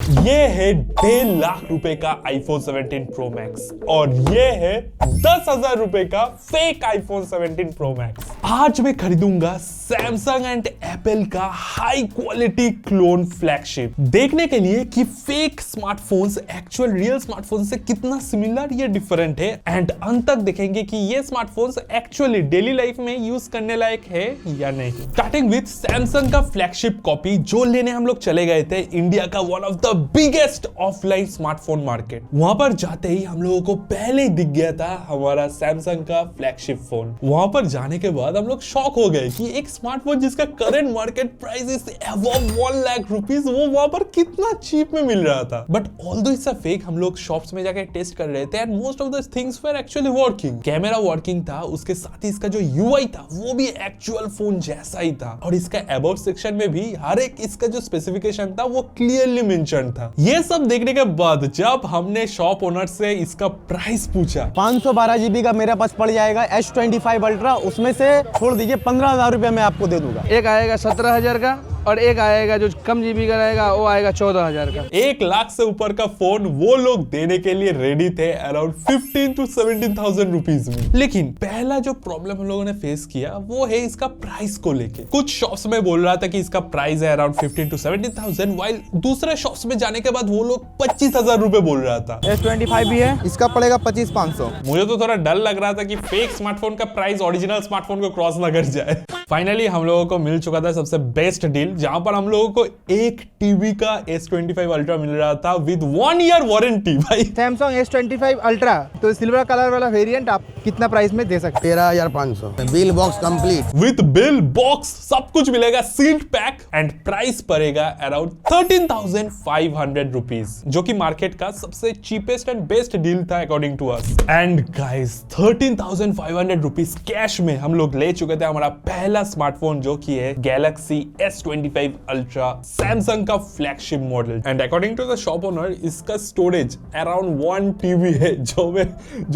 ये है 1.5 लाख रुपए का iPhone 17 Pro Max और ये है 10,000 रुपए का फेक iPhone 17 Pro Max। आज मैं खरीदूंगा सैमसंग एंड एप्पल का हाई क्वालिटी क्लोन फ्लैगशिप, देखने के लिए कि fake smartphones actual real smartphone से कितना सिमिलर या डिफरेंट है, एंड अंत तक देखेंगे कि ये स्मार्टफोन्स एक्चुअली डेली लाइफ में यूज करने लायक है या नहीं। स्टार्टिंग विद सैमसंग का फ्लैगशिप कॉपी जो लेने हम लोग चले गए थे इंडिया का one of the biggest offline smartphone market. वहां पर जाते ही हम लोगों को पहले ही दिख गया था हमारा सैमसंग का फ्लैगशिप फोन। वहां पर जाने के बाद हम लोग शॉक हो गए कि एक स्मार्टफोन जिसका current market price is above 1 lakh rupees वो वहां पर कितना चीप में मिल रहा था। But although it's a fake, हम लोग शॉप्स में जाके टेस्ट कर रहे थे and most of the things were actually working. Camera working था, उसके साथ ही इसका जो यूआई था वो भी एक्चुअल फोन जैसा ही था, और इसका अबाउट सेक्शन में भी हर एक इसका जो स्पेसिफिकेशन था वो क्लियरली मेंशन था। ये सब देखने के बाद जब हमने शॉप ओनर से इसका प्राइस पूछा, 512 जीबी का मेरे पास पड़ जाएगा S25 अल्ट्रा, उसमें से छोड़ दीजिए 15,000 रुपए मैं आपको दे दूंगा। एक आएगा 17,000 का और एक आएगा जो कम जीबी का रहेगा वो आएगा 14,000 का। 1 लाख से ऊपर का फोन वो लोग देने के लिए रेडी थे अराउंड 15 to 17,000 रुपीज में। लेकिन पहला जो प्रॉब्लम हम लोगों ने फेस किया वो है इसका प्राइस को लेके। कुछ शॉप्स में बोल रहा था कि इसका प्राइस है अराउंड 15 to 17,000, वाइल दूसरे शॉप्स में जाने के बाद वो लोग 25,000 रुपए बोल रहा था। S25 भी है, इसका पड़ेगा 25,500। मुझे तो थोड़ा डर लग रहा था कि फेक स्मार्टफोन का प्राइस ओरिजिनल स्मार्टफोन को क्रॉस ना कर जाए। फाइनली हम लोगों को मिल चुका था सबसे बेस्ट डील, जहां पर हम लोगों को 1 टीबी का S25 अल्ट्रा मिल रहा था विद 1 ईयर वारंटी। भाई सैमसंग S25 अल्ट्रा तो सिल्वर कलर वाला वेरिएंट आप कितना प्राइस में दे सकते हैं? 13,500, bill box complete with bill box सब कुछ मिलेगा, सील्ड पैक, एंड प्राइस पड़ेगा अराउंड 13,500 रुपीज, जो कि मार्केट का सबसे चीपेस्ट एंड बेस्ट डील था according to us. And guys 13,500 rupees cash में हम लोग ले चुके थे हमारा पहला स्मार्टफोन, जो कि है गैलेक्सी S25 अल्ट्रा, सैमसंग का flagship model. And according to the shop owner इसका स्टोरेज अराउंड 1 टीबी है, जो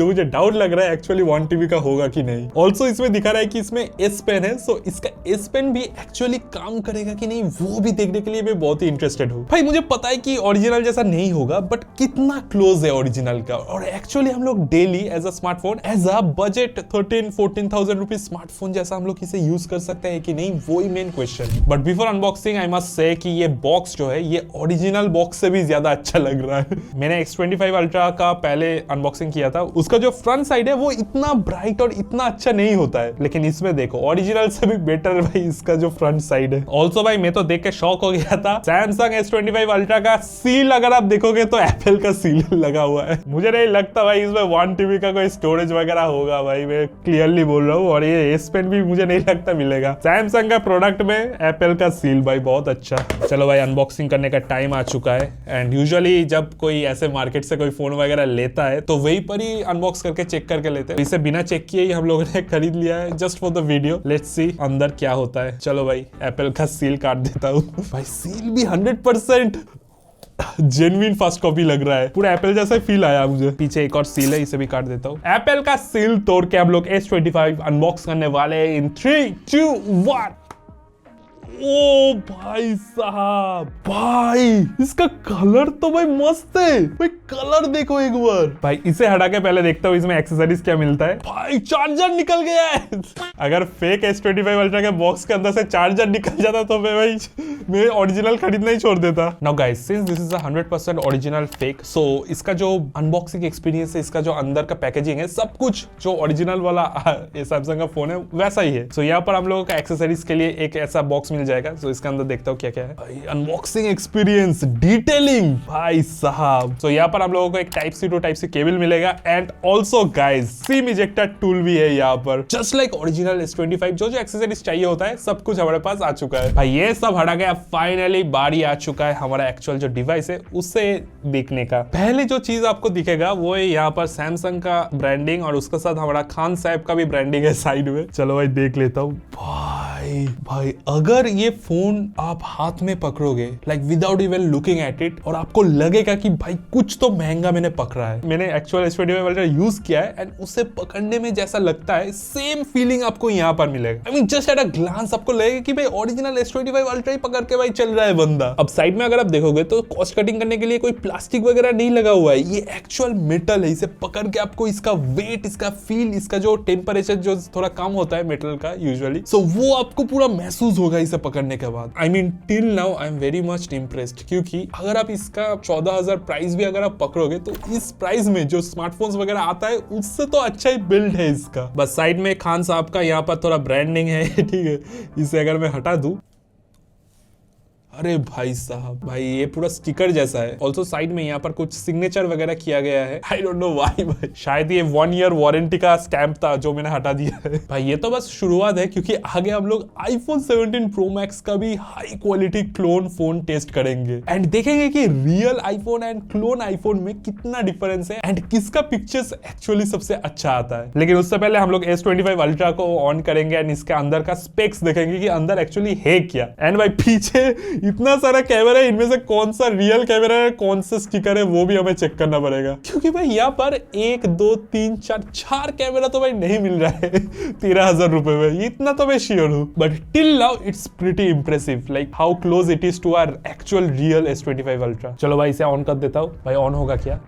मुझे डाउट लग रहा है एक्चुअली 1 टीबी का होगा कि नहीं। ऑल्सो इसमें दिखा रहा है कि इसमें S पेन है, सो इसका S पेन भी एक्चुअली काम करेगा कि नहीं वो भी देखने के लिए मैं बहुत ही इंटरेस्टेड हूँ। भाई मुझे पता है कि ओरिजिनल जैसा नहीं होगा, बट कितना क्लोज है ओरिजिनल का, और एक्चुअली हम लोग daily as a smartphone as a budget 13-14,000 rupees smartphone जैसा हम लोग इसे यूज कर सकते हैं कि नहीं, वो ही main question. But before unboxing I must say कि ये बॉक्स जो है ये ओरिजिनल बॉक्स से भी ज्यादा अच्छा लग रहा है। मैंने X25 अल्ट्रा का पहले अनबॉक्सिंग किया था, उसका जो फ्रंट साइड है वो इतना ब्राइट और इतना अच्छा नहीं होता है, लेकिन इसमें देखो ओरिजिनल से भी बेटर भाई इसका जो फ्रंट साइड है। ऑल्सो भाई मैं तो देख के शॉक हो गया था, सैमसंग S25 अल्ट्रा का सील अगर आप देखोगे तो एप्पल का सील लगा हुआ है। मुझे नहीं लगता भाई इसमें 1 टीबी का कोई स्टोरेज वगैरह होगा, भाई मैं क्लियरली बोल रहा हूँ, और ये S पेन भी मुझे नहीं लगता मिलेगा। सैमसंग का प्रोडक्ट में एप्पल का सील भाई बहुत अच्छा। चलो भाई अनबॉक्सिंग करने का टाइम आ चुका है, एंड यूजुअली जब कोई ऐसे मार्केट से कोई फोन वगैरह लेता है तो वहीं पर ही अनबॉक्स करके चेक करके लेते हैं। इसे बिना चेक किए ही हम लोगों ने खरीद लिया है just for the video. Let's see अंदर क्या होता है। चलो भाई एप्पल का सील काट देता हूँ। भाई सील भी 100% जेन्युइन फर्स्ट कॉपी लग रहा है, पूरा एप्पल जैसा फील आया मुझे। पीछे एक और सील है, इसे भी काट देता हूँ। एप्पल का सील तोड़ के हम लोग S25 अनबॉक्स करने वाले हैं इन 3, 2, 1। ओ भाई साहब, भाई इसका कलर तो भाई मस्त है भाई, कलर देखो एक बार। भाई इसे हटा के पहले देखता हूँ इसमें एक्सेसरीज क्या मिलता है। भाई चार्जर निकल गया है। अगर फेक S25 अल्ट्रा के बॉक्स के अंदर से चार्जर निकल जाता तो मैं ओरिजिनल खरीदना ही छोड़ देता। Now guys since this is 100% original fake, so इसका जो अनबॉक्सिंग एक्सपीरियंस है, इसका जो अंदर का पैकेजिंग है, सब कुछ जो ओरिजिनल वाला सैमसंग का फोन है वैसा ही है। सो यहाँ पर हम लोगों का एक्सेसरीज के लिए एक ऐसा बॉक्स मिल जाएगा। सो इसके अंदर देखता हूँ क्या क्या है। भाई अनबॉक्सिंग एक्सपीरियंस, डिटेलिंग भाई साहब। सो यहाँ पर हम लोगों को एक type C to type C cable मिलेगा, and also guys SIM ejector tool भी है यहाँ पर, जस्ट लाइक ओरिजिनल S25। जो एक्सेसरीज चाहिए होता है सब कुछ हमारे पास आ चुका है। भाई ये सब हटा गया, फाइनली बारी आ चुका है हमारा एक्चुअल जो डिवाइस है उससे देखने का। पहले जो चीज आपको दिखेगा वो है यहाँ पर सैमसंग का ब्रांडिंग, और उसके साथ हमारा खान साहब का भी ब्रांडिंग है साइड में। चलो भाई देख लेता हूँ। भाई भाई भाई अगर ये फोन आप हाथ में पकड़ोगे like without even looking at it और आपको लगेगा कि भाई कुछ तो महंगा मैंने पकड़ा है। मैंने एक्चुअल S25 अल्ट्रा यूज किया है एंड उसे पकड़ने में जैसा लगता है सेम फीलिंग आपको यहाँ पर मिलेगा। I mean just at a glance आपको लगेगा कि भाई ओरिजिनल S25 अल्ट्रा ही पकड़ के भाई चल रहा है बंदा। अब साइड में अगर आप देखोगे तो कॉस्ट कटिंग करने के लिए कोई प्लास्टिक वगैरह नहीं लगा हुआ है, ये एक्चुअल मेटल है। इसे पकड़ के आपको इसका वेट, इसका फील, इसका जो टेम्परेचर जो थोड़ा कम होता है मेटल का यूजुअली, सो वो आपको पूरा महसूस होगा इसे पकड़ने के बाद। I mean till now I am very much impressed, क्योंकि अगर आप इसका 14,000 प्राइस भी अगर आप पकड़ोगे तो इस प्राइस में जो स्मार्टफोन्स वगैरह आता है उससे तो अच्छा ही बिल्ड है इसका। बस साइड में खान साहब का यहाँ पर थोड़ा ब्रांडिंग है, ठीक है। इसे अगर मैं हटा दूं, अरे भाई साहब, भाई ये पूरा स्टिकर जैसा है। ऑल्सो साइड में यहाँ पर कुछ सिग्नेचर वगैरह किया गया है। आई डोंट नो व्हाई भाई, शायद ये 1 ईयर वारंटी का स्टैंप था जो मैंने हटा दिया है। भाई ये तो बस शुरुआत है, क्योंकि आगे हम लोग iPhone 17 Pro Max का भी high quality clone phone test करेंगे एंड देखेंगे कि real iPhone and clone iPhone में कितना डिफरेंस है एंड किसका पिक्चर्स एक्चुअली सबसे अच्छा आता है। लेकिन उससे पहले हम लोग S25 अल्ट्रा को ऑन करेंगे एंड इसके अंदर का स्पेक्स देखेंगे कि अंदर एक्चुअली है क्या। एंड भाई पीछे इतना सारा कैमरा है, इनमें से कौन सा रियल कैमरा है, कौन सा स्टिकर है, वो भी हमें चेक करना पड़ेगा। क्योंकि भाई यहाँ पर 1 2 3 4 कैमरा तो भाई नहीं मिल रहा है 13,000 रुपए में, इतना तो मैं श्योर हूँ। But till now it's pretty impressive, like how close it is to our actual real S25 ultra. चलो भाई इसे ऑन कर देता हूँ। भाई ऑन होगा क्या?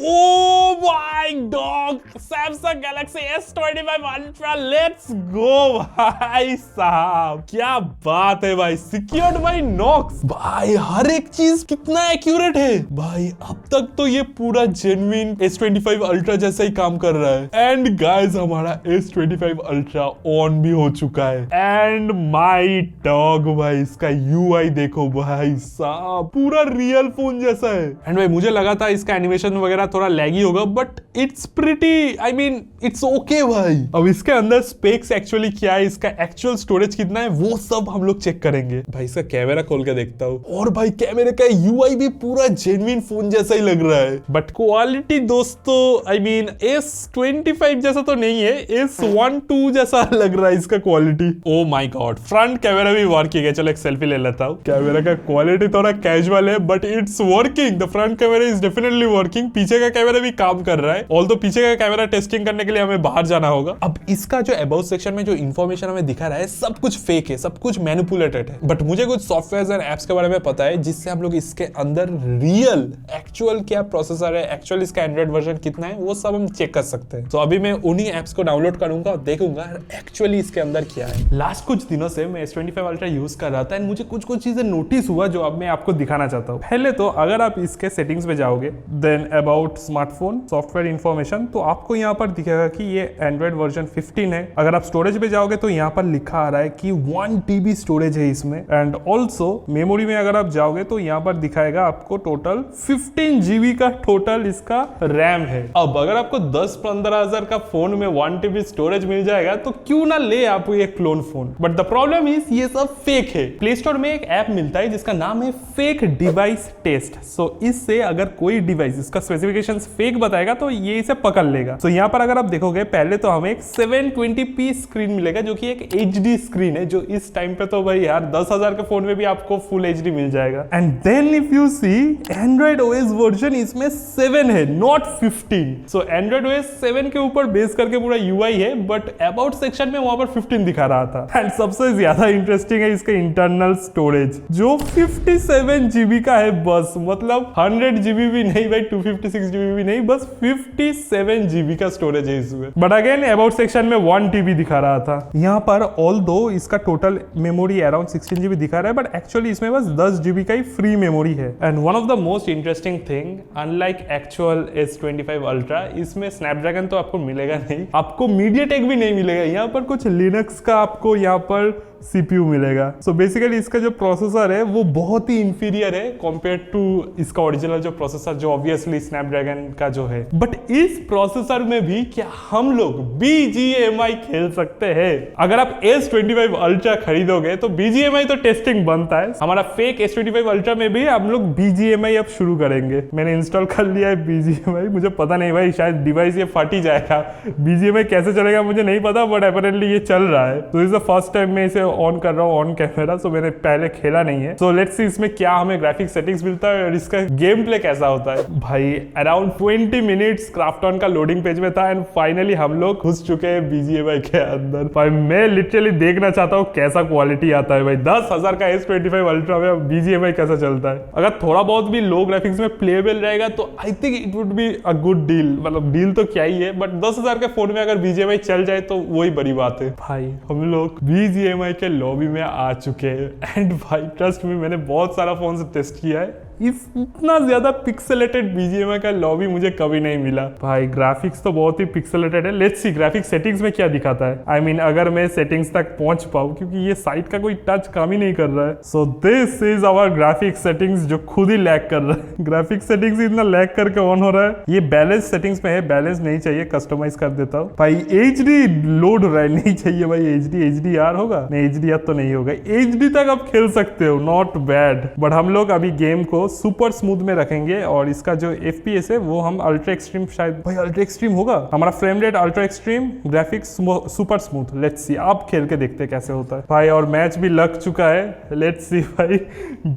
Oh my dog! Samsung Galaxy S25 Ultra, let's go भाई साहब, क्या बात है भाई। सिक्योर्ड बाय नॉक्स भाई, हर एक चीज कितना एक्यूरेट है भाई। अब तक तो ये पूरा जेन्युइन S25 Ultra जैसा ही काम कर रहा है। एंड गाइस हमारा S25 Ultra ऑन भी हो चुका है एंड माय डॉग भाई, इसका UI देखो भाई साहब, पूरा रियल फोन जैसा है। एंड भाई मुझे लगा था इसका एनिमेशन वगैरह थोड़ा लैगी होगा, but it's pretty, I mean it's okay भाई। अब इसके अंदर स्पेक्स एक्चुअली क्या है, इसका एक्चुअल स्टोरेज कितना है, वो सब हम लोग चेक करेंगे। भाई इसका कैमरा खोल के देखता हूँ और भाई कैमरे का UI भी पूरा जेन्युइन फोन जैसा ही लग रहा है। बट क्वालिटी दोस्तों, आई मीन S25 जैसा तो नहीं है, S12 जैसा लग रहा है इसका quality. Oh my God, front camera भी वर्किंग है। चलो एक सेल्फी ले लेता हूँ। कैमरा का क्वालिटी थोड़ा कैजुअल है but it's working. The front camera is definitely working. पीछे का कैमरा भी काम कर रहा है, ऑल्दो पीछे का कैमरा टेस्टिंग करने के लिए हमें बाहर जाना होगा। अब इसका जो अबाउट सेक्शन में जो इंफॉर्मेशन हमें दिखा रहा है सब कुछ फेक है, सब कुछ मैनिपुलेटेड है। बट मुझे कुछ सॉफ्टवेयर और एप्स के बारे में पता है जिससे हम लोग इसके अंदर रियल एक्चुअल क्या प्रोसेसर है, एक्चुअल इसका एंड्रॉइड वर्जन कितना है, वो सब हम चेक कर सकते हैं। तो अभी मैं उन्हीं एप्स को डाउनलोड करूंगा और देखूंगा एक्चुअली इसके अंदर क्या है। लास्ट कुछ दिनों से मैं S25 अल्ट्रा यूज कर रहा था एंड मुझे कुछ चीजें नोटिस हुआ जो अब मैं आपको दिखाना चाहता हूँ। पहले तो अगर आप इसके सेटिंग्स पे जाओगे, then about smartphone software information, तो आपको यहाँ पर दिखेगा कि ये एंड्रॉइड वर्जन 15 है। अगर आप स्टोरेज पे जाओगे तो यहाँ पर लिखा आ रहा है कि 1 TB स्टोरेज है इसमें। एंड ऑल्सो मेमोरी में अगर आप जाओगे तो यहाँ पर दिखाएगा आपको टोटल 15 GB का टोटल इसका रैम है। अब अगर आपको 10-15 हजार का फोन में 1 TB स्टोरेज मिल जाएगा तो क्यों ना ले आप ये clone phone. But the problem is ये सब फेक है। प्ले स्टोर में एक ऐप मिलता है जिसका नाम है फेक डिवाइस टेस्ट। सो इससे अगर कोई डिवाइस इसका स्पेसिफिकेशन फेक बताएगा तो ये इसे पकड़ लेगा। तो यहाँ पर अगर आप देखोगे पहले तो हमें एक 720p स्क्रीन मिलेगा जो कि एक HD स्क्रीन है, जो इस टाइम पे तो भाई यार 10,000 के फोन में भी आपको फुल HD मिल जाएगा। And then if you see Android OS version इसमें 7 है, नॉट 15। सो एंड्रॉइड OS 7 के ऊपर बेस करके पूरा UI है, बट अबाउट सेक्शन में वहां पर 15 दिखा रहा था। एंड सबसे ज्यादा इंटरेस्टिंग है इसका इंटरनल स्टोरेज जो 57 GB का है बस, मतलब 100 GB भी नहीं भाई, 256 GB भी नहीं, बस 57 GB का स्टोरेज है इसमें। बट अगेन अबाउट सेक्शन में 1 TB दिखा रहा था। यहाँ पर ऑल्दो इसका टोटल मेमोरी अराउंड 16 GB दिखा रहा है, बट एक्चुअली इसमें बस 10 GB का ही फ्री मेमोरी है। And one of the most interesting thing, unlike actual S25 ultra, इसमें स्नैपड्रैगन तो आपको मिलेगा नहीं, आपको मीडियाटेक भी नहीं मिलेगा। यहाँ पर कुछ लिनक्स का आपको यहाँ पर CPU मिलेगा। सो बेसिकली इसका जो प्रोसेसर है वो बहुत ही इंफीरियर है कंपेयर टू इसका ओरिजिनल जो प्रोसेसर जो ऑब्वियसली स्नैपड्रैगन का जो है। बट इस प्रोसेसर में भी क्या हम लोग BGMI खेल सकते हैं? अगर आप S25 Ultra खरीदोगे तो BGMI तो टेस्टिंग बनता है। हमारा फेक S25 Ultra में भी हम लोग BGMI अब शुरू करेंगे। मैंने इंस्टॉल कर लिया है BGMI। मुझे पता नहीं भाई, शायद डिवाइस ये फट ही जाएगा। BGMI कैसे चलेगा मुझे नहीं पता, बट अपेरेंटली ये चल रहा है। तो इस फर्स्ट टाइम मैं इसे ऑन कर रहा हूँ ऑन कैमरा। सो मैंने पहले खेला नहीं है। सो लेट्स सी इसमें क्या हमें ग्राफिक सेटिंग्स मिलता है और इसका गेम प्ले कैसा होता है। भाई अराउंड 20 मिनट्स क्राफ्टन का लोडिंग पेज में था एंड फाइनली हम लोग घुस चुके हैं BGMI के अंदर। भाई मैं लिटरली देखना चाहता हूँ कैसा क्वालिटी आता है। भाई 10,000 का S25 Ultra में BGMI कैसा चलता है। अगर थोड़ा बहुत भी लो ग्राफिक्स में प्लेबल रहेगा तो I think it would be a good deal. मतलब डील तो क्या ही है, बट 10,000 के फोन में अगर BGMI चल जाए तो वही बड़ी बात है। भाई हम लोग BGMI के लॉबी में आ चुके हैं एंड भाई ट्रस्ट मी, मैंने बहुत सारा फोन से टेस्ट किया है। इतना ज्यादा पिक्सेलेटेड BGMI का लॉबी मुझे कभी नहीं मिला। भाई ग्राफिक्स तो बहुत ही पिक्सेलेटेड है। लेट्स सी ग्राफिक्स सेटिंग्स में क्या दिखाता है। आई मीन अगर मैं सेटिंग्स तक पहुंच पाऊं, क्योंकि ये साइट का कोई टच काम ही नहीं कर रहा है। So this is our graphics settings जो खुद ही लैग कर रहा है। ग्राफिक्स सेटिंग्स इतना लैग करके ऑन हो रहा है। ये बैलेंस सेटिंग्स में है, बैलेंस नहीं चाहिए, कस्टमाइज कर देता हूँ। भाई HD लोड हो रहा है, नहीं चाहिए भाई HD। HDR होगा नहीं, HDR तो नहीं होगा। HD तक आप खेल सकते हो, नॉट बैड। बट हम लोग अभी गेम को सुपर स्मूथ में रखेंगे और इसका जो FPS है वो हम अल्ट्रा एक्सट्रीम, शायद भाई अल्ट्रा एक्सट्रीम होगा हमारा frame rate, ultra extreme, graphics super smooth. Let's see अब खेल के देखते हैं कैसे होता है। भाई और मैच भी लग चुका है। लेट्स सी भाई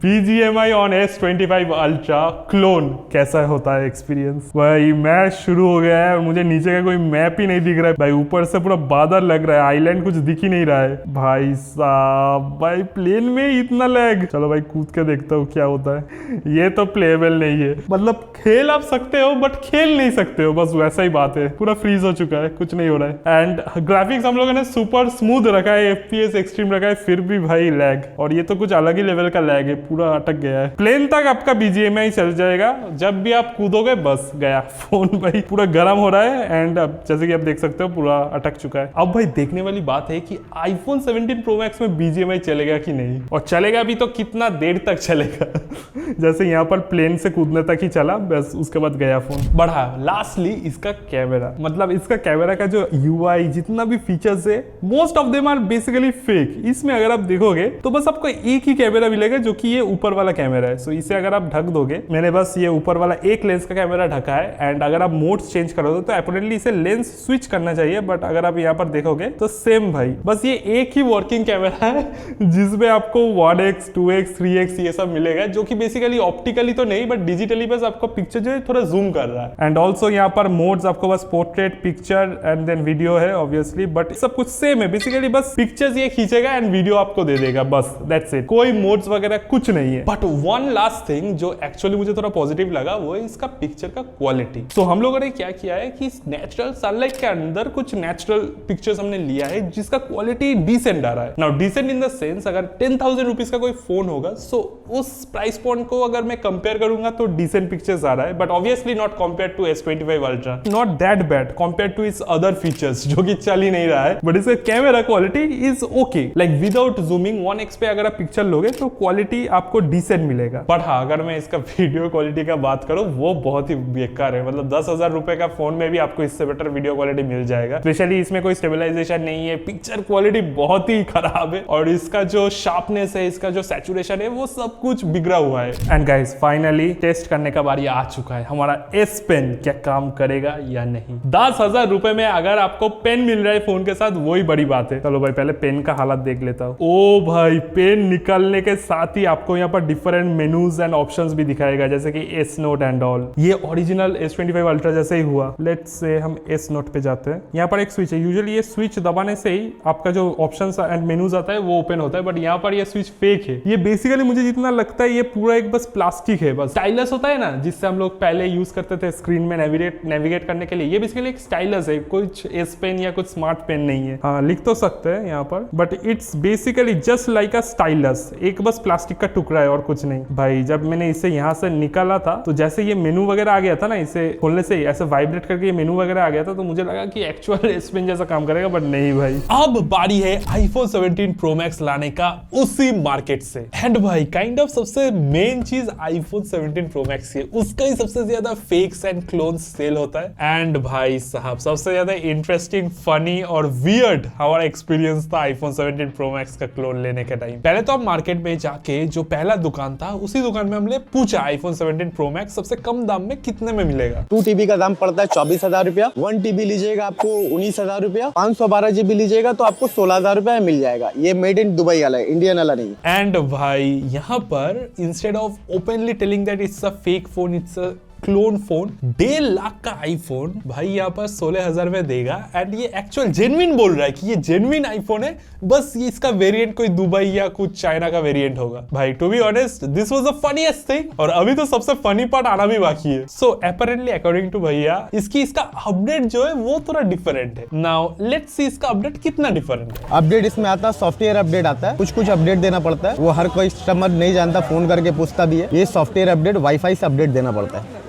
BGMI on S25 Ultra clone कैसा होता है एक्सपीरियंस। भाई मैच शुरू हो गया है और मुझे नीचे का कोई मैप ही नहीं दिख रहा है। भाई ऊपर से पूरा बादल लग रहा है, आइलैंड कुछ दिख ही नहीं रहा है। भाई साहब भाई प्लेन में इतना लैग। चलो भाई कूद के देखता हूँ क्या होता है। ये तो प्लेबल नहीं है, मतलब खेल आप सकते हो बट खेल नहीं सकते हो, बस वैसा ही बात है। पूरा फ्रीज हो चुका है, कुछ नहीं हो रहा है। एंड ग्राफिक्स हम लोगों ने सुपर स्मूथ रखा है, FPS एक्सट्रीम रखा है, फिर भी भाई लैग। और ये तो कुछ अलग ही लेवल का लैग है, पूरा अटक गया है। प्लेन तक आपका BGMI चल जाएगा, जब भी आप कूदोगे बस गया फोन। भाई पूरा गर्म हो रहा है एंड अब जैसे कि आप देख सकते हो पूरा अटक चुका है। अब भाई देखने वाली बात है कि iPhone 17 Pro Max में BGMI चलेगा कि नहीं, और चलेगा भी तो कितना देर तक चलेगा। जैसे यहाँ पर प्लेन से कूदने तक ही चला, बस उसके बाद गया फोन। बढ़ा लास्टली इसका कैमरा, मतलब इसका कैमरा का जो UI जितना भी फीचर्स है most of them are basically fake. इसमें अगर आप देखोगे तो बस आपको एक ही कैमरा मिलेगा जो कि ये ऊपर वाला कैमरा है। सो इसे अगर आप ढक दोगे, मैंने बस ये ऊपर वाला एक लेंस का कैमरा ढका है। एंड अगर आप मोड्स चेंज करोगे तो अपेरेंटली इसे लेंस स्विच करना चाहिए, बट अगर आप यहाँ पर देखोगे तो सेम भाई बस ये एक ही वर्किंग कैमरा है जिसमें आपको 1x 2x 3x ये सब मिलेगा, जो कि बेसिकली ऑप्टिकली तो नहीं बट डिजिटली बस आपको पिक्चर जो है थोड़ा जूम कर रहा है। एंड ऑल्सो यहाँ पर मोड्स आपको बस portrait, picture and then video है ऑब्वियसली, बट सब कुछ सेम है। बेसिकली बस पिक्चर्स ये खींचेगा एंड वीडियो आपको दे देगा, बस दैट्स इट। कोई मोड्स वगैरह कुछ नहीं है। बट वन लास्ट थिंग जो एक्चुअली मुझे थोड़ा पॉजिटिव लगा वो है इसका पिक्चर का क्वालिटी। सो हम लोगों ने क्या किया है कि नेचुरल सनलाइट के अंदर कुछ नेचुरल पिक्चर्स हमने लिया है जिसका क्वालिटी डिसेंट आ रहा है। Now decent in the sense अगर 10,000 रुपीज का कोई फोन होगा, सो उस प्राइस पॉइंट को अगर मैं कंपेयर करूंगा तो डिसेंट पिक्चर्स आ रहा है, but obviously not compare to S25 Ultra, not that bad compare to its other features जो कि चल ही नहीं रहा है। बट इसका camera quality is okay, like without zooming 1x पे अगर आप पिक्चर लोगे तो क्वालिटी आपको डिसेंट मिलेगा। बट हाँ अगर मैं इसका वीडियो क्वालिटी का बात करूं वो बहुत ही बेकार है। मतलब 10,000 रुपए का फोन में भी आपको इससे बेटर वीडियो क्वालिटी मिल जाएगा। स्पेशली इसमें कोई स्टेबलाइजेशन नहीं है, पिक्चर क्वालिटी बहुत ही खराब है और इसका जो शार्पनेस है, इसका जो सैचुरेशन है वो सब कुछ बिगड़ा हुआ है। एंड गाइस फाइनली टेस्ट करने का बारी आ चुका है। हमारा S पेन क्या काम करेगा या नहीं। 10,000 रुपए में अगर आपको पेन मिल रहा है फोन के साथ वही बड़ी बात है। चलो भाई पहले पेन का हालत देख लेता हूँ। ओ भाई पेन निकालने के साथ ही आपको यहाँ पर डिफरेंट मेनूज एंड ऑप्शंस भी दिखाएगा, जैसे कि S Note एंड ऑल। ये ओरिजिनल S25 Ultra जैसे ही हुआ। लेट्स से हम S Note पे जाते हैं। यहाँ पर एक स्विच है, यूजुअली ये स्विच दबाने से ही आपका जो ऑप्शंस एंड मेनूज आता है वो ओपन होता है, बट यहाँ पर ये स्विच फेक है। ये बेसिकली मुझे जितना लगता है ये पूरा एक बस बस प्लास्टिक है, बस स्टाइलस होता है ना जिससे हम लोग पहले यूज करते थे स्क्रीन में नेविगेट करने के लिए, ये बेसिकली एक स्टाइलस है, कुछ एस पेन या कुछ स्मार्ट पेन नहीं है। हाँ लिख तो सकते हैं यहाँ पर, but it's basically just like a stylus, एक बस प्लास्टिक का टुकड़ा है और कुछ नहीं। भाई जब मैंने इसे यहाँ से निकाला था तो जैसे ये मेनू वगैरह आ गया था ना, इसे खोलने से ऐसे वाइब्रेट करके ये मेनू वगैरह आ गया था, तो मुझे लगा कि एक्चुअल एस पेन जैसा काम करेगा, बट नहीं भाई। अब बारी है आईफोन 17 प्रो मैक्स लाने का उसी मार्केट से। एंड भाई काइंड ऑफ सबसे मेन चीज आईफोन 17 प्रो मैक्स की है, उसका ही सबसे ज्यादा फेक्स एंड क्लोन्स सेल होता है। एंड भाई साहब सबसे ज्यादा इंटरेस्टिंग, फनी और वियर्ड हमारा एक्सपीरियंस था आईफोन 17 प्रो मैक्स का क्लोन लेने के टाइम। पहले तो हम मार्केट में जाके जो पहला दुकान था उसी दुकान में हमने पूछा आईफोन 17 प्रो मैक्स सबसे कम दाम में कितने में मिलेगा। 2 TB का दाम पड़ता है 24,000 रुपया, 1 TB लीजिएगा आपको 19,000 रुपया, 512 GB लीजिएगा तो आपको 16,000 रुपया में मिल जाएगा। ये मेड इन दुबई वाला है, इंडियन वाला नहीं। एंड भाई यहाँ पर instead of openly telling that it's a fake phone, it's a clone phone, 1.5 lakh का आईफोन भाई यहाँ पर 16,000 में देगा। एंड ये एक्चुअल जेन्युइन बोल रहा है कि ये जेन्युइन आईफोन है, बस ये इसका वेरिएंट कोई दुबई या कुछ चाइना का वेरिएंट होगा। भाई to be honest this was the funniest thing, और अभी तो सबसे फनी पार्ट आना भी बाकी है। सो अपैरेंटली अकॉर्डिंग टू भैया इसका अपडेट जो है वो थोड़ा डिफरेंट है। नाउ लेट्स सी इसका अपडेट कितना डिफरेंट है। अपडेट इसमें आता है, सॉफ्टवेयर अपडेट आता है, कुछ अपडेट देना पड़ता है, वो हर कोई कस्टमर नहीं जानता, फोन करके पूछता भी है। ये सॉफ्टवेयर अपडेट वाईफाई से अपडेट देना पड़ता है।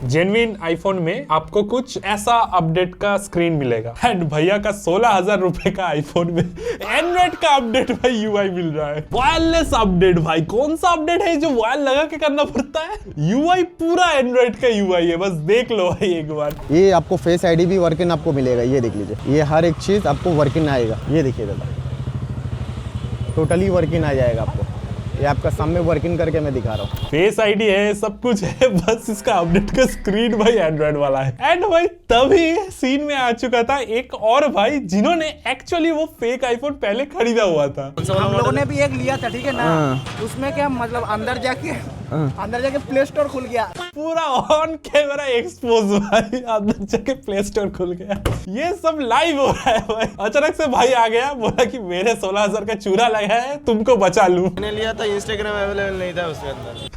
जेन्युइन आईफोन में आपको कुछ ऐसा अपडेट का स्क्रीन मिलेगा, एंड भैया का 16,000 रुपए का आईफोन में एंड्रॉइड का अपडेट भाई यूआई मिल रहा है। वायरलेस अपडेट भाई, कौन सा अपडेट है जो वायर लगा के करना पड़ता है? यूआई पूरा एंड्रॉइड का यूआई है, बस देख लो भाई एक बार। ये आपको फेस आईडी भी वर्किंग आपको मिलेगा, ये देख लीजिए, ये हर एक चीज आपको वर्किंग आएगा। ये देखिए दादा, टोटली वर्किंग आ जाएगा आपको। ये आपका सामने वर्किंग करके मैं दिखा रहा हूँ। फेस आईडी है, सब कुछ है, बस इसका अपडेट का स्क्रीन भाई एंड्रॉइड वाला है। एंड भाई तभी सीन में आ चुका था एक और भाई जिन्होंने एक्चुअली वो फेक आईफोन पहले खरीदा हुआ था। हम लोगों ने भी एक लिया था, ठीक है ना, उसमें क्या मतलब अंदर जाके प्ले स्टोर खुल गया, पूरा ऑन कैमरा एक्सपोज भाई, अंदर जाके प्ले स्टोर खुल गया। ये सब लाइव हो रहा है भाई। अचानक से भाई आ गया, बोला कि मेरे 16,000 का चूरा लगा है, तुमको बचा लूं। मैंने लिया था, इंस्टाग्राम अवेलेबल नहीं था उसके अंदर।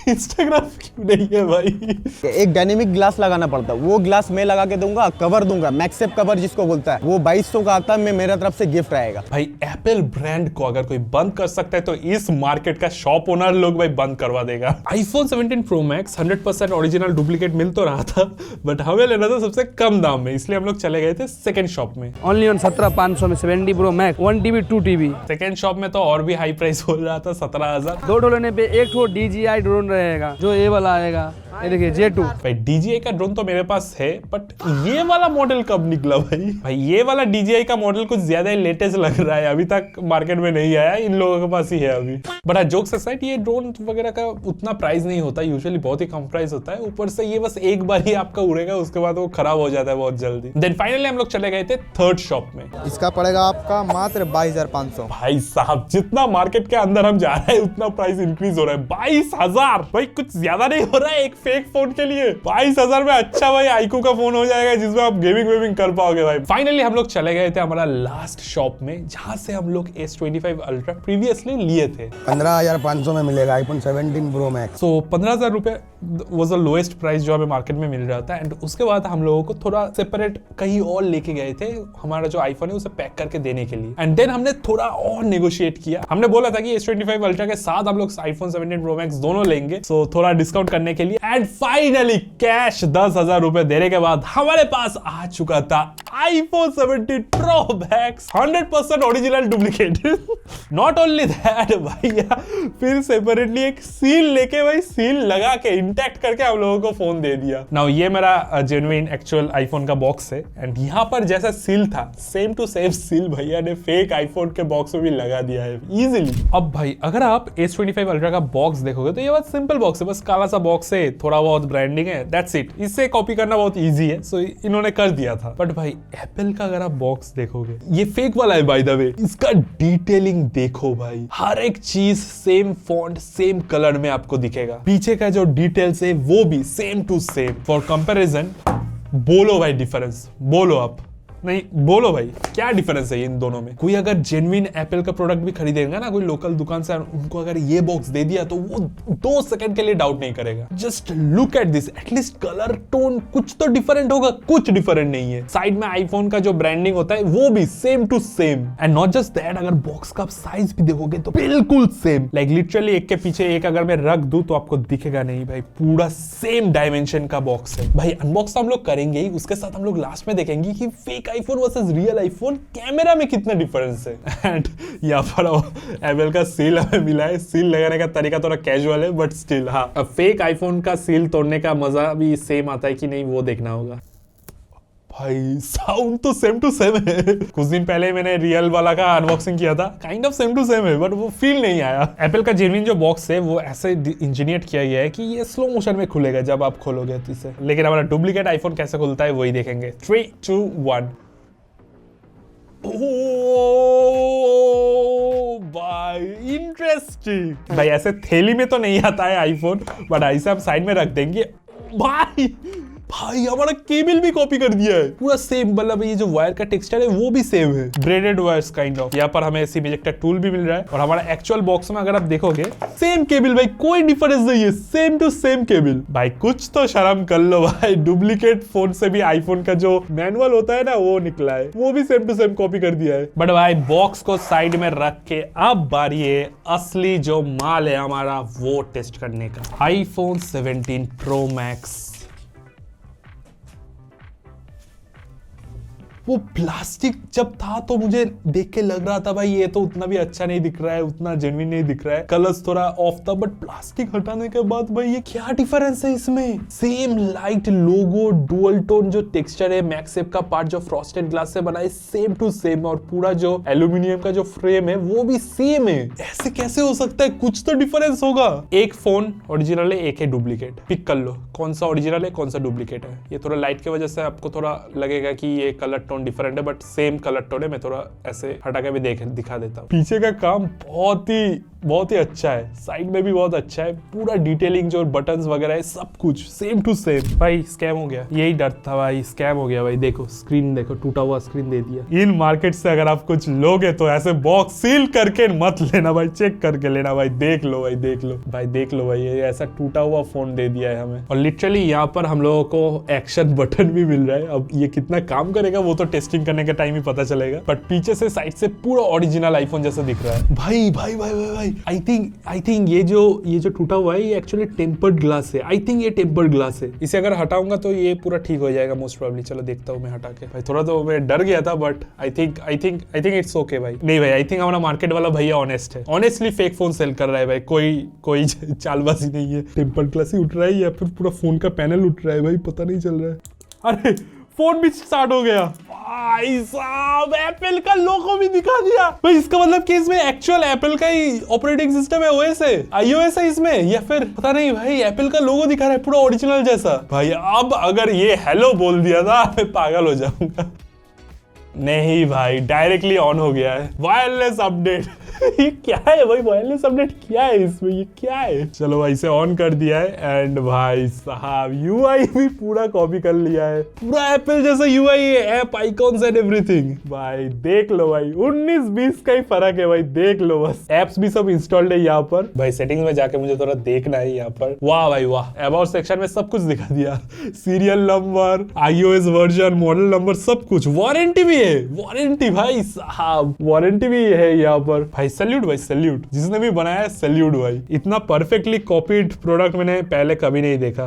इंस्टाग्राम क्यों नहीं है भाई? एक डायनेमिक ग्लास लगाना पड़ता है, वो ग्लास मैं लगा के दूंगा, कवर दूंगा, मैक्सेप कवर जिसको बोलता है, वो 2200 का आता है, मैं मेरा तरफ से गिफ्ट आएगा। भाई एप्पल ब्रांड को अगर कोई बंद कर सकता है तो इस मार्केट का शॉप ओनर लोग भाई बंद करवा देगा। IPhone 17 pro max 100% original duplicate मिल तो रहा था, बट हमें लेना था सबसे कम दाम में, इसलिए हम लोग चले गए थे सेकंड शॉप में। ओनली ऑन 17,500 में 70 pro max 1 TB 2 TB। Second shop में तो और भी हाई प्राइस बोल रहा था, 17,000। $2 पे एक ठो DJI ड्रोन रहेगा, जो ये वाला आएगा, ये देखिए J2। भाई DJI का ड्रोन तो मेरे पास है, बट ये वाला मॉडल कब निकला भाई? भाई ये वाला DJI का मॉडल कुछ ज्यादा लेटेस्ट लग रहा है, अभी तक मार्केट में नहीं आया, इन लोगों के पास ही है अभी। बट जोक्स असाइड, ये ड्रोन वगैरह का उतना प्राइस नहीं होता, यूजुअली बहुत ही कम प्राइस होता है। ऊपर से ये बस एक बार ही आपका उड़ेगा, उसके बाद वो खराब हो जाता है बहुत जल्दी। देन फाइनली हम लोग चले गए थे थर्ड शॉप में। इसका पड़ेगा आपका मात्र 22,500। भाई साहब जितना मार्केट के अंदर हम जा रहे हैं उतना प्राइस इंक्रीज हो रहा है। 22,000 भाई, कुछ ज्यादा नहीं हो रहा है एक फेक फोन के लिए? 22,000 में अच्छा भाई आईक्यू का फोन हो जाएगा जिसमें आप गेमिंग वेमिंग कर पाओगे भाई। फाइनली हम लोग चले गए थे हमारा लास्ट शॉप में, जहां से हम लोग S25 अल्ट्रा प्रीवियसली लिए थे। 15,500 में मिलेगा आईफोन 17 प्रो मैक्स। सो 15,000 रुपए वाज द लोएस्ट प्राइस जो हमें मार्केट में मिल रहा था। एंड उसके बाद हम लोगों को थोड़ा सेपरेट कहीं और लेके गए थे, हमारा जो आईफोन है उसे पैक करके देने के लिए। एंड देन हमने थोड़ा और नेगोशिएट किया। हमने बोला था कि S25 अल्ट्रा के साथ हम लोग आईफोन 17 प्रो मैक्स दोनों लेंगे, सो थोड़ा डिस्काउंट करने के लिए। एंड फाइनली कैश 10,000 रुपए देने के बाद हमारे पास आ चुका था iPhone 17 pro max 100% original duplicate. Not only that भैया, फिर सेपरेटली एक सील लेके भाई सील लगा के इंटैक्ट करके हम लोगों को फोन दे दिया। नाउ ये मेरा जेन्युइन एक्चुअल आईफोन का बॉक्स है, एंड यहाँ पर जैसा सील था सेम टू सेम सील भैया ने फेक आईफोन के बॉक्स में भी लगा दिया है इजीली। अब भाई अगर आप S25 अल्ट्रा का बॉक्स देखोगे तो ये बहुत सिंपल बॉक्स है, बस काला सा बॉक्स है, थोड़ा बहुत ब्रांडिंग है, दैट्स इट। इससे कॉपी करना बहुत इजी है, सो इन्होंने कर दिया था। बट भाई एप्पल का अगर आप बॉक्स देखोगे, ये फेक वाला है बाय द वे, इसका डिटेलिंग देखो भाई, हर एक चीज सेम फॉन्ट सेम कलर में आपको दिखेगा। पीछे का जो डिटेल्स है वो भी same to same. For comparison बोलो भाई डिफरेंस, बोलो आप नहीं बोलो भाई क्या डिफरेंस है इन दोनों में। कोई अगर जेन्युइन एप्पल का प्रोडक्ट भी खरीदेगा ना कोई लोकल दुकान से, उनको अगर ये बॉक्स दे दिया तो वो 2 सेकंड के लिए डाउट नहीं करेगा। Just look at this, at least colour tone कुछ तो डिफरेंट होगा, कुछ डिफरेंट नहीं है। साइड में आईफोन का जो ब्रांडिंग होता है वो भी same to same, and not just that, अगर बॉक्स का साइज भी देखोगे तो बिल्कुल सेम, लाइक लिटरली एक के पीछे एक अगर मैं रख दूं तो आपको दिखेगा नहीं भाई, पूरा सेम डायमेंशन का बॉक्स है भाई। अनबॉक्स हम लोग करेंगे ही, उसके साथ हम लोग लास्ट में देखेंगे कि fake iPhone versus real iPhone camera में कितना डिफरेंस है। एंड यहाँ पर एप्पल का सील हमें मिला है। सील लगाने का तरीका थोड़ा कैजुअल है बट स्टिल हाँ, अब फेक आईफोन का सील तोड़ने का मजा भी सेम आता है कि नहीं वो देखना होगा। भाई साउंड तो सेम टू सेम है। कुछ दिन पहले मैंने रियल वाला का अनबॉक्सिंग किया था, kind of same to same है बट वो फील नहीं आया। एप्पल का जेन्युइन जो बॉक्स है वो ऐसे इंजीनियर किया गया है कि ये स्लो मोशन में खुलेगा जब आप खोलोगे तो इसे, लेकिन हमारा डुप्लीकेट आईफोन कैसे खुलता है वही देखेंगे। 3, 2, 1। भाई इंटरेस्टिंग। भाई ऐसे थैली में तो नहीं आता है आईफोन, बट ऐसे आप साइड में रख देंगे। भाई हमारा केबल भी कॉपी कर दिया है, पूरा सेम, मतलब ये जो वायर का टेक्सचर है वो भी सेम है, ब्रेडेड वायर्स काइंड ऑफ। यहाँ पर हमें सिम इजेक्टर टूल भी मिल रहा है, और हमारा एक्चुअल बॉक्स में अगर आप देखोगे सेम केबल भाई, कोई डिफरेंस नहीं है, सेम टू सेम केबल। भाई कुछ तो शर्म कर लो भाई, डुप्लीकेट फोन से भी आईफोन का जो मैनुअल होता है ना वो निकला है, वो भी सेम टू सेम कॉपी कर दिया है। बट भाई बॉक्स को साइड में रख के अब बारी है असली जो माल है हमारा वो टेस्ट करने का। IPhone 17 pro max. वो प्लास्टिक जब था तो मुझे देख के लग रहा था भाई ये तो उतना भी अच्छा नहीं दिख रहा है, उतना जेन्युइन नहीं दिख रहा है, कलर्स थोड़ा ऑफ था, बट प्लास्टिक हटाने के बाद भाई ये क्या डिफरेंस है इसमें। सेम लाइट लोगो, डुअल टोन जो टेक्सचर है, मैक्सेप का पार्ट जो फ्रॉस्टेड ग्लास से बना है सेम टू सेम, और पूरा जो एल्यूमिनियम का जो फ्रेम है वो भी सेम है। ऐसे कैसे हो सकता है, कुछ तो डिफरेंस होगा। एक फोन ओरिजिनल है, एक है डुप्लीकेट, पिक कर लो कौन सा ओरिजिनल है कौन सा डुप्लीकेट है। ये थोड़ा लाइट की वजह से आपको थोड़ा लगेगा कि ये कलर टोन डिफरेंट है, बट सेम कलर टोन है। मैं थोड़ा ऐसे हटा के भी दिखा देता हूँ। पीछे का काम बहुत ही अच्छा है, साइड में भी बहुत अच्छा है, पूरा डिटेलिंग जो बटन्स वगैरह है सब कुछ सेम टू सेम। भाई स्कैम हो गया, यही डर था भाई, स्कैम हो गया भाई। देखो स्क्रीन देखो, टूटा हुआ स्क्रीन दे दिया। इन मार्केट से अगर आप कुछ लोगे तो ऐसे बॉक्स सील करके मत लेना भाई, चेक करके लेना भाई। देख लो भाई, देख लो भाई, देख लो भाई, ये ऐसा टूटा हुआ फोन दे दिया है हमें। और लिटरली यहाँ पर हम लोगों को एक्शन बटन भी मिल रहा है। अब ये कितना काम करेगा वो तो टेस्टिंग करने के टाइम ही पता चलेगा, बट पीछे से साइड से पूरा ओरिजिनल आईफोन जैसा दिख रहा है। भाई भाई भाई भाई भाई आई थिंक ये जो टूटा हुआ है ये एक्चुअली टेम्पर्ड ग्लास है। आई थिंक ये टेम्पर्ड ग्लास है। इसे अगर हटाऊंगा तो ये पूरा ठीक हो जाएगा मोस्ट प्रोबेबली। चलो देखता हूँ मैं हटा के। भाई थोड़ा तो मैं डर गया था, but I think it's okay भाई। नहीं भाई, आई थिंक हमारा मार्केट वाला भैया ऑनेस्ट है, ऑनेस्टली फेक फोन सेल कर रहा है भाई, कोई चालबाजी नहीं है। टेम्पर्ड ग्लास ही उठ रहा है या फिर पूरा फोन का पैनल उठ रहा है भाई, पता नहीं चल रहा है। अरे फोन भी स्टार्ट हो गया भाई साहब, एप्पल का लोगो भी दिखा दिया भाई। इसका मतलब कि इसमें एक्चुअल एप्पल का ही ऑपरेटिंग सिस्टम है, ओएस है, आईओएस है इसमें, या फिर पता नहीं भाई। एप्पल का लोगो दिखा रहा है पूरा ओरिजिनल जैसा। भाई अब अगर ये हेलो बोल दिया था मैं पागल हो जाऊंगा। नहीं भाई, डायरेक्टली ऑन हो गया है। वायरलेस अपडेट ये क्या है भाई, वायरलेस अपडेट क्या है इसमें, ये क्या है। चलो भाई इसे ऑन कर दिया है, एंड भाई साहब यूआई भी पूरा कॉपी कर लिया है, पूरा एप्पल जैसा यूआई है, ऐप आइकॉन्स एंड एवरीथिंग। भाई देख लो भाई, 19-20 का ही फर्क है भाई, देख लो बस। एप्स भी सब इंस्टॉल्ड है यहाँ पर। भाई सेटिंग्स में जाके मुझे थोड़ा देखना है यहाँ पर। वाह भाई वाह, अबाउट सेक्शन में सब कुछ दिखा दिया, serial number, iOS version, model number, सब कुछ। वारंटी भी है, वारंटी भाई साहब, वारंटी भी है यहाँ पर। भाई सैल्यूट भाई, सैल्यूट, जिसने भी बनाया है सैल्यूट भाई। इतना परफेक्टली कॉपीड प्रोडक्ट मैंने पहले कभी नहीं देखा।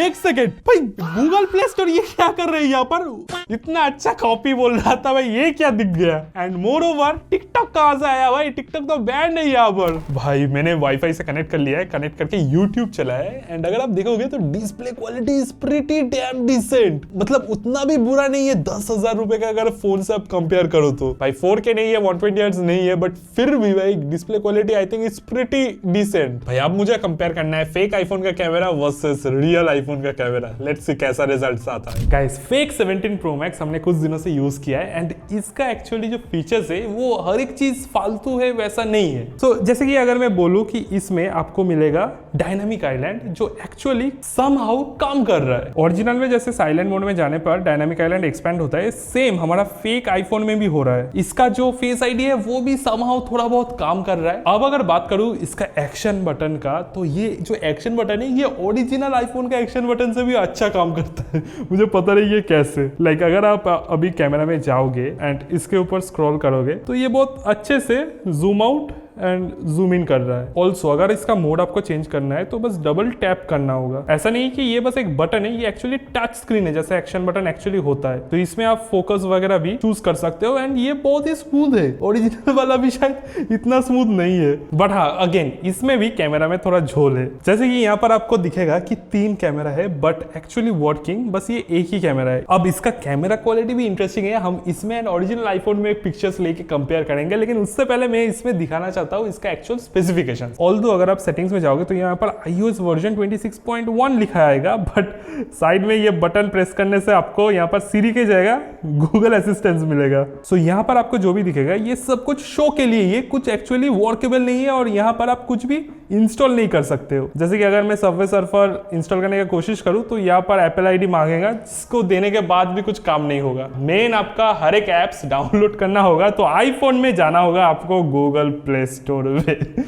एक सेकंड भाई, गूगल प्ले स्टोर ये क्या कर रहे हैं यहाँ पर। इतना अच्छा कॉपी बोल रहा था भाई, ये क्या दिख गया। एंड मोर ओवर टिकटॉक कहां से आया भाई, टिकटॉक तो बैंड है यहाँ पर। भाई मैंने वाईफाई से कनेक्ट कर लिया है, कनेक्ट करके यूट्यूब चला है, एंड अगर आप देखोगे तो display quality is pretty damn decent, मतलब उतना भी बुरा नहीं है 10,000 रुपए का अगर फोन से आप कंपेयर करो तो। भाई 4K नहीं है, 120 हर्ट्ज नहीं है, बट फिर भी भाई display quality I think is pretty decent. भाई अब मुझे कंपेयर करना है फेक आईफोन का कैमरा वर्सेस रियल आईफोन का कैमरा। लेट्स सी कैसा रिजल्ट्स आता है। गाइस फेक 17 प्रो मैक्स हमने कुछ दिनों से यूज किया है, एंड इसका एक्चुअली जो फीचर्स है वो हर एक चीज फालतू है वैसा नहीं है। तो जैसे कि अगर मैं बोलूं कि इसमें आपको मिलेगा डायनामिक आइलैंड, जो एक्चुअली समहाउ काम कर रहा है। ओरिजिनल में जैसे साइलेंट मोड में जाने पर डायनामिक आइलैंड एक्सपेंड होता है, सेम हमारा फेक आईफोन में भी हो रहा है। इसका जो फेस आईडी है वो भी समहाउ थोड़ा बहुत काम कर रहा है। अब अगर बात करूं इसका एक्शन बटन का, तो ये जो एक्शन बटन है ये ओरिजिनल आईफोन का एक्शन बटन से भी अच्छा काम करता है। मुझे पता नहीं ये कैसे। लाइक अगर आप अभी कैमरा में जाओगे एंड इसके ऊपर स्क्रॉल करोगे तो ये बहुत अच्छे से zoom out and zoom in कर रहा है। ऑल्सो अगर इसका मोड आपको चेंज करना है तो बस डबल टैप करना होगा। ऐसा नहीं कि ये बस एक बटन है, ये एक्चुअली टच स्क्रीन है जैसे एक्शन बटन एक्चुअली होता है। तो इसमें आप फोकस वगैरह भी चूज कर सकते हो एंड ये बहुत ही स्मूथ है। ओरिजिनल वाला भी शायद इतना स्मूथ नहीं है, बट हाँ अगेन इसमें भी कैमरा में थोड़ा झोल है। जैसे कि यहाँ पर आपको दिखेगा कि 3 कैमरा है बट एक्चुअली वर्किंग बस ये एक ही कैमरा है। अब इसका कैमरा क्वालिटी भी इंटरेस्टिंग है। हम इसमें एंड ओरिजिनल आईफोन में पिक्चर्स लेके कंपेयर करेंगे, लेकिन उससे पहले मैं इसमें दिखाना चाहता हूं इसका एक्चुअल स्पेसिफिकेशंस। ऑल्दो अगर आप सेटिंग्स में जाओगे तो यहाँ पर iOS वर्जन 26.1 लिखा आएगा, बट साइड में ये बटन प्रेस करने से आपको यहाँ पर सीरी के जाएगा गूगल असिस्टेंस मिलेगा। सो यहाँ पर आपको जो भी दिखेगा ये सब कुछ शो के लिए, ये कुछ एक्चुअली वर्केबल नहीं है और यहाँ पर आप कुछ भी इंस्टॉल नहीं कर सकते हो। जैसे कि अगर मैं सबवे सर्फर इंस्टॉल करने की कोशिश करूं तो यहाँ पर एप्पल आईडी मांगेगा, जिसको देने के बाद भी कुछ काम नहीं होगा। मेन आपका हर एक एप्स डाउनलोड करना होगा, तो आईफोन में जाना होगा आपको गूगल प्ले स्टोर में।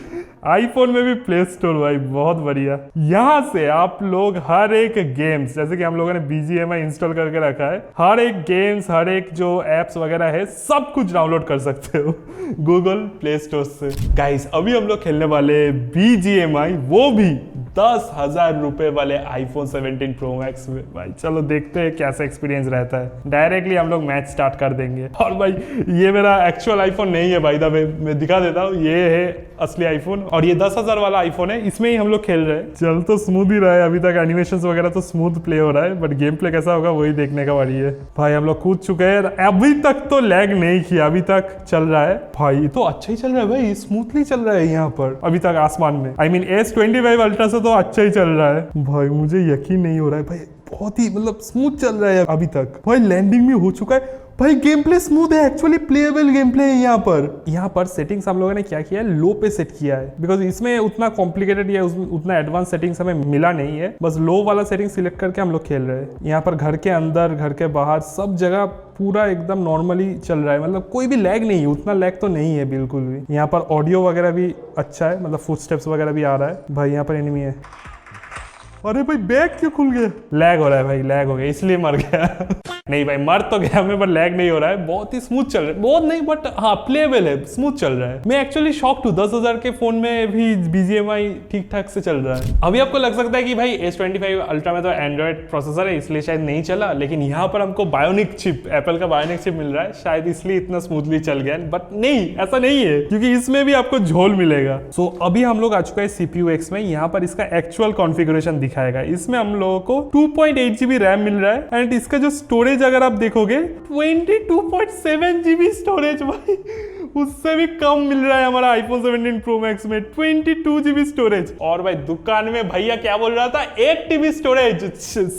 आईफोन में भी प्ले स्टोर भाई बहुत बढ़िया। यहाँ से आप लोग हर एक गेम्स, जैसे कि हम लोगों ने BGMI इंस्टॉल करके रखा है, हर एक गेम्स, हर एक जो एप्स वगैरह है सब कुछ डाउनलोड कर सकते हो गूगल प्ले स्टोर से। गाइस अभी हम लोग खेलने वाले BGMI, वो भी 10,000 रुपए वाले iPhone 17 Pro Max में। भाई चलो देखते हैं कैसा एक्सपीरियंस रहता है। डायरेक्टली हम लोग मैच स्टार्ट कर देंगे। और भाई ये मेरा एक्चुअल आईफोन नहीं है भाई, मैं दिखा देता हूँ, ये है असली आईफोन और ये 10,000 वाला आईफोन है, इसमें ही हम लोग खेल रहे हैं। चल तो स्मूथ ही रहा है अभी तक, एनिमेशंस वगैरह तो स्मूथ प्ले हो रहा है, बट गेम प्ले कैसा होगा वही देखने का बारी है। भाई हम लोग कूद चुके हैं, अभी तक तो लैग नहीं किया, अभी तक चल रहा है। भाई तो अच्छा ही चल रहा है भाई, स्मूथली चल रहा है यहाँ पर अभी तक आसमान में। I mean S25 अल्ट्रा से तो अच्छा ही चल रहा है। भाई मुझे यकीन नहीं हो रहा है भाई, बहुत ही मतलब स्मूथ चल रहा है अभी तक। भाई लैंडिंग भी हो चुका है भाई, गेम प्ले स्मूथ है, एक्चुअली प्लेएबल गेम प्ले है यहाँ पर। यहाँ पर सेटिंग्स हम लोगों ने क्या किया है, लो पे सेट किया है, बिकॉज इसमें उतना कॉम्प्लिकेटेड या उतना एडवांस सेटिंग्स हमें मिला नहीं है। बस लो वाला सेटिंग सिलेक्ट करके हम लोग खेल रहे हैं। यहाँ पर घर के अंदर घर के बाहर सब जगह पूरा एकदम नॉर्मली चल रहा है, मतलब कोई भी लैग नहीं है, उतना लैग तो नहीं है बिल्कुल भी। यहाँ पर ऑडियो वगैरह भी अच्छा है, मतलब फुटस्टेप्स वगैरह भी आ रहा है। भाई यहाँ पर एनिमी है, अरे भाई बैग क्यों खुल गया? लैग हो रहा है भाई, लैग हो गया इसलिए मर गया। नहीं भाई मर तो गया मैं, पर लैग नहीं हो रहा है, बहुत ही स्मूथ चल रहा है। बहुत नहीं बट हाँ प्लेएबल है, स्मूथ चल रहा है। मैं एक्चुअली शॉक्ड हूँ, 10,000 के फोन में भी BGMI ठीक ठाक से चल रहा है। अभी आपको लग सकता है कि भाई S25 अल्ट्रा में तो एंड्रॉइड प्रोसेसर है इसलिए शायद नहीं चला, लेकिन यहाँ पर हमको बायोनिक चिप, एप्पल का बायोनिक चिप मिल रहा है, शायद इसलिए इतना स्मूथली चल गया। बट नहीं, ऐसा नहीं है, क्योंकि इसमें भी आपको झोल मिलेगा। सो अभी हम लोग आ चुका है CPU X में। यहाँ पर इसका एक्चुअल कॉन्फ़िगरेशन दिखाएगा। इसमें हम लोगों को 2.8 GB रैम मिल रहा है एंड इसका जो स्टोरेज अगर आप देखोगे 22.7 GB स्टोरेज, भाई उससे भी कम मिल रहा है हमारा iPhone 17 Pro Max में 22 GB स्टोरेज। और भाई दुकान में भैया क्या बोल रहा था, 8 TB स्टोरेज,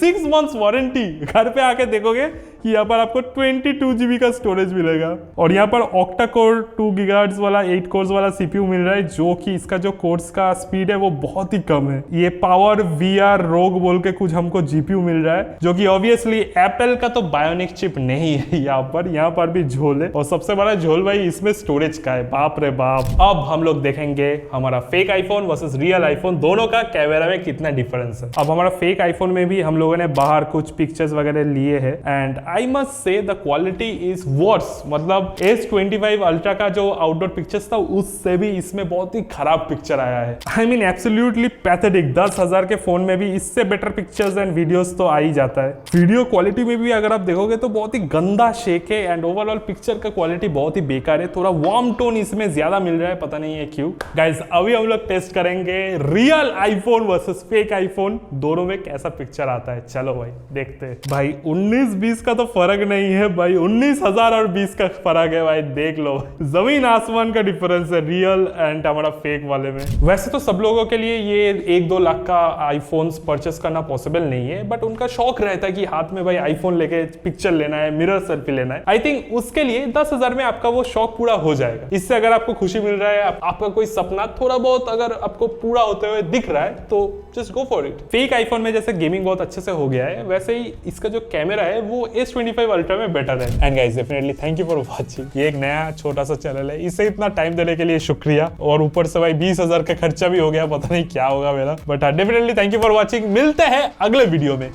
6 months वारंटी। घर पे आके देखोगे कि यहाँ पर आपको 22 GB का स्टोरेज मिलेगा। और यहाँ पर ऑक्टा कोर 2 GHz वाला 8 कोर्स वाला CPU मिल रहा है, जो कि इसका जो कोर्स का स्पीड है वो बहुत ही कम है। ये पावर VR रोग बोल के कुछ हमको GPU मिल रहा है, जो कि ऑब्वियसली एप्पल का तो बायोनिक चिप नहीं है। यहाँ पर भी झोल है, और सबसे बड़ा झोल भाई इसमें स्टोरेज का है, बाप रे बाप। अब हम लोग देखेंगे हमारा fake iPhone versus real iPhone, दोनों का कैमरा में कितना डिफरेंस है। अब हमारा फेक आईफोन में भी हम लोगों ने बाहर कुछ पिक्चर्स वगैरह लिए हैं and I must say the quality is worse. मतलब S25 अल्ट्रा का जो आउटडोर पिक्चर्स था उससे भी इसमें बहुत ही खराब पिक्चर आया है। I mean absolutely pathetic. 10,000 के फोन में भी इससे बेटर पिक्चर्स एंड वीडियोस तो आ ही जाता है। वीडियो क्वालिटी में भी अगर आप देखोगे तो बहुत ही गंदा शेक है एंड ओवरऑल पिक्चर का क्वालिटी बहुत ही बेकार है। थोड़ा वार्म टोन इसमें ज्यादा मिल रहा है, पता नहीं है क्यों। गाइस अभी हम लोग टेस्ट करेंगे real iPhone versus fake iPhone, दोनों में कैसा पिक्चर आता है। चलो भाई देखते हैं। भाई 19-20 का तो तो फर्क नहीं है भाई, 19,000 और 20 का फर्क है भाई, देख लो जमीन आसमान का डिफरेंस है रियल एंड हमारा फेक वाले में। वैसे तो सब लोगों के लिए ये 1-2 लाख का आईफोन्स परचेस करना पॉसिबल नहीं है, बट उनका शौक रहता है कि हाथ में भाई आईफोन लेके पिक्चर लेना है, मिरर सेल्फी लेना है। आई थिंक उसके लिए 10,000 में आपका वो शौक पूरा हो जाएगा। इससे अगर आपको खुशी मिल रहा है, आपका कोई सपना थोड़ा बहुत अगर आपको पूरा होते हुए दिख रहा है तो just go for it. Fake iPhone में जैसे गेमिंग बहुत अच्छे से हो गया है, वैसे ही इसका जो कैमरा है वो S25 अल्ट्रा में बेटर है। And guys definitely thank you for watching. ये एक नया छोटा सा चैनल है, इससे इतना टाइम देने के लिए शुक्रिया, और ऊपर से भाई 20,000 का खर्चा भी हो गया, पता नहीं क्या होगा मेरा, but definitely thank you for watching. मिलते हैं अगले वीडियो में,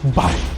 बाय।